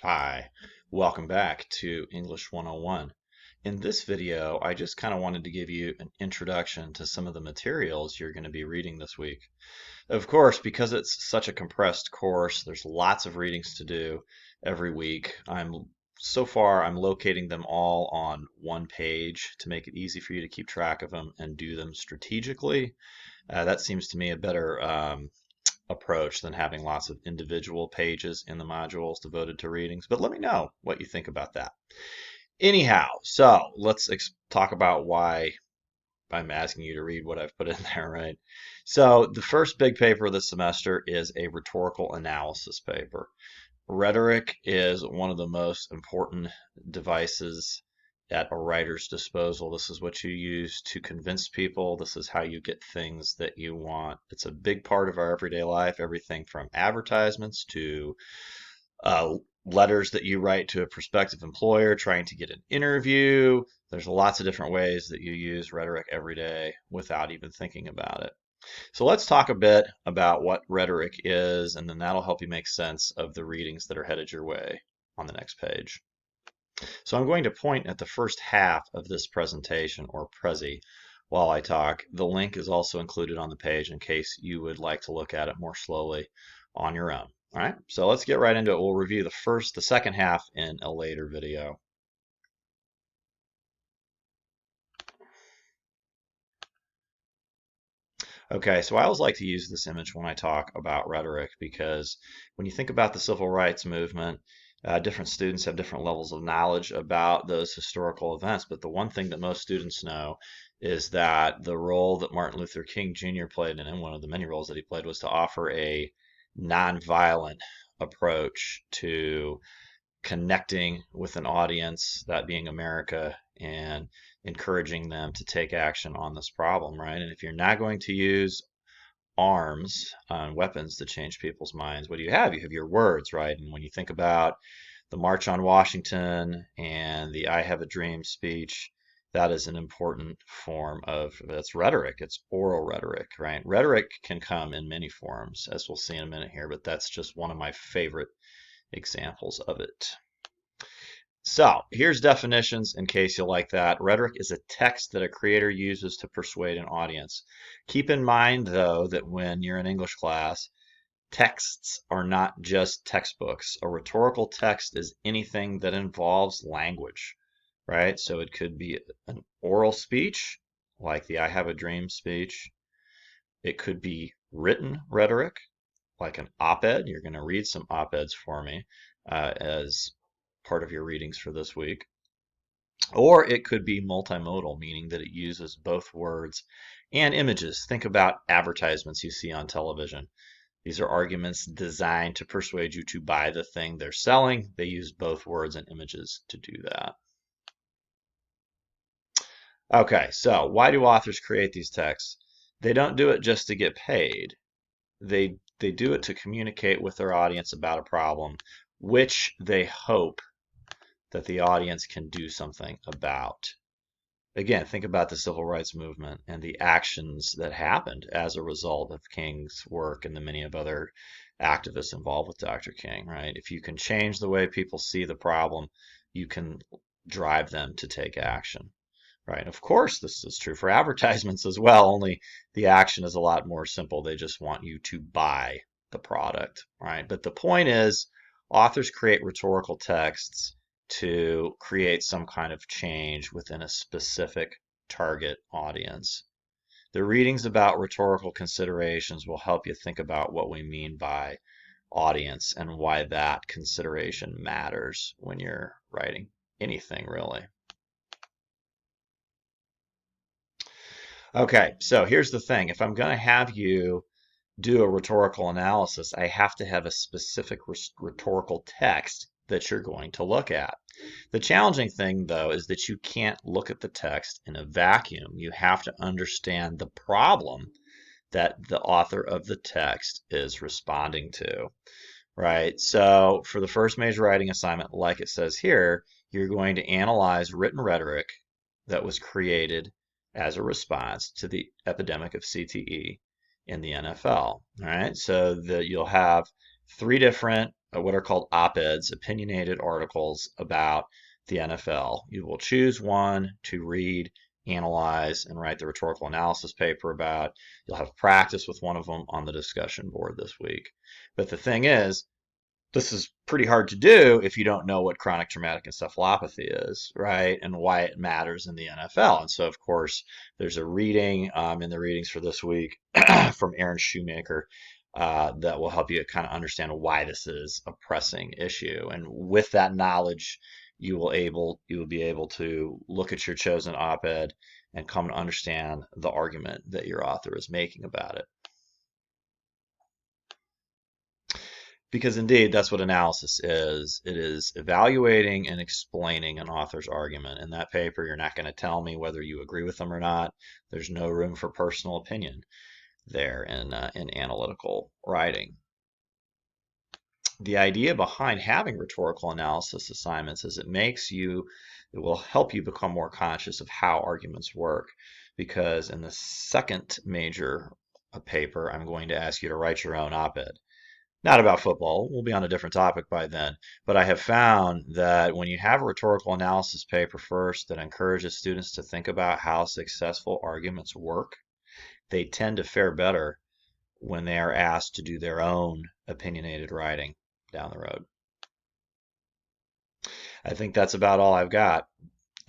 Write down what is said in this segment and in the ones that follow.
Hi, welcome back to English 101. In this video, I just kind of wanted to give you an introduction to some of the materials you're going to be reading this week. Of course, because it's such a compressed course, there's lots of readings to do every week. So far, I'm locating them all on one page to make it easy for you to keep track of them and do them strategically. That seems to me a better approach than having lots of individual pages in the modules devoted to readings. But let me know what you think about that. Anyhow, so let's talk about why I'm asking you to read what I've put in there, right? So the first big paper this semester is a rhetorical analysis paper. Rhetoric is one of the most important devices at a writer's disposal. This is what you use to convince people. This is how you get things that you want. It's a big part of our everyday life, everything from advertisements to uh, letters that you write to a prospective employer trying to get an interview. There's lots of different ways that you use rhetoric every day without even thinking about it. So let's talk a bit about what rhetoric is, and then that'll help you make sense of the readings that are headed your way on the next page. So I'm going to point at the first half of this presentation, or Prezi, while I talk. The link is also included on the page in case you would like to look at it more slowly on your own. All right, so let's get right into it. We'll review the second half in a later video. Okay, so I always like to use this image when I talk about rhetoric because when you think about the civil rights movement, different students have different levels of knowledge about those historical events. But the one thing that most students know is that the role that Martin Luther King Jr. played, and one of the many roles that he played, was to offer a nonviolent approach to connecting with an audience, that being America, and encouraging them to take action on this problem, right? And if you're not going to use arms, weapons to change people's minds, what do you have? You have your words, right? And when you think about the March on Washington and the I Have a Dream speech, that is an important form of that's rhetoric. It's oral rhetoric, right? Rhetoric can come in many forms, as we'll see in a minute here, but that's just one of my favorite examples of it. So here's definitions in case you like that. Rhetoric is a text that a creator uses to persuade an audience. Keep in mind, though, that when you're in English class, texts are not just textbooks. A rhetorical text is anything that involves language, right? So it could be an oral speech, like the I Have a Dream speech. It could be written rhetoric, like an op-ed. You're going to read some op-eds for me as part of your readings for this week. Or it could be multimodal, meaning that it uses both words and images. Think about advertisements you see on television. These are arguments designed to persuade you to buy the thing they're selling. They use both words and images to do that. Okay, so why do authors create these texts? They don't do it just to get paid. They do it to communicate with their audience about a problem, which they hope that the audience can do something about. Again, think about the civil rights movement and the actions that happened as a result of King's work and the many of other activists involved with Dr. King, right? If you can change the way people see the problem, you can drive them to take action, right? Of course, this is true for advertisements as well, only the action is a lot more simple. They just want you to buy the product, right? But the point is, authors create rhetorical texts to create some kind of change within a specific target audience. The readings about rhetorical considerations will help you think about what we mean by audience and why that consideration matters when you're writing anything, really. Okay, so here's the thing. If I'm going to have you do a rhetorical analysis, I have to have a specific rhetorical text that you're going to look at. The challenging thing, though, is that you can't look at the text in a vacuum. You have to understand the problem that the author of the text is responding to, right? So for the first major writing assignment, like it says here, you're going to analyze written rhetoric that was created as a response to the epidemic of CTE in the NFL. All right, so you'll have three different what are called op-eds, opinionated articles about the NFL. You will choose one to read, analyze, and write the rhetorical analysis paper about. You'll have practice with one of them on the discussion board this week. But the thing is, this is pretty hard to do if you don't know what chronic traumatic encephalopathy is, right? And why it matters in the NFL. And so, of course, there's a reading in the readings for this week from Aaron Shoemaker that will help you kind of understand why this is a pressing issue. And with that knowledge, you will be able to look at your chosen op-ed and come to understand the argument that your author is making about it. Because indeed, that's what analysis is. It is evaluating and explaining an author's argument. In that paper, you're not going to tell me whether you agree with them or not. There's no room for personal opinion there in analytical writing. The idea behind having rhetorical analysis assignments is it will help you become more conscious of how arguments work. Because in the second major paper, I'm going to ask you to write your own op-ed. Not about football, we'll be on a different topic by then. But I have found that when you have a rhetorical analysis paper first that encourages students to think about how successful arguments work, they tend to fare better when they are asked to do their own opinionated writing down the road. I think that's about all I've got.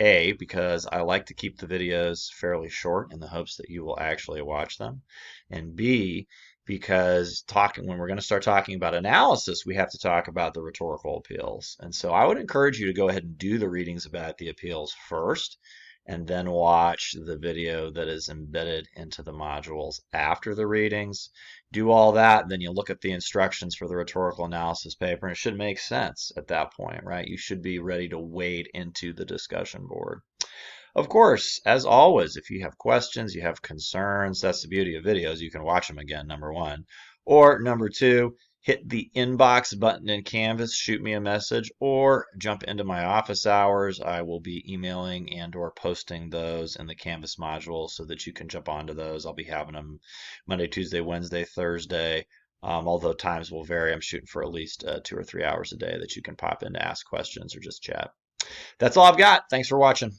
A, because I like to keep the videos fairly short in the hopes that you will actually watch them. And B, because when we're going to start talking about analysis, we have to talk about the rhetorical appeals. And so I would encourage you to go ahead and do the readings about the appeals first, and then watch the video that is embedded into the modules after the readings. Do all that, then you look at the instructions for the rhetorical analysis paper, and it should make sense at that point, right? You should be ready to wade into the discussion board. Of course, as always, if you have questions, you have concerns, that's the beauty of videos. You can watch them again, number one. Or number two, hit the inbox button in Canvas, shoot me a message, or jump into my office hours. I will be emailing and or posting those in the Canvas module so that you can jump onto those. I'll be having them Monday, Tuesday, Wednesday, Thursday. Although times will vary, I'm shooting for at least 2 or 3 hours a day that you can pop in to ask questions or just chat. That's all I've got. Thanks for watching.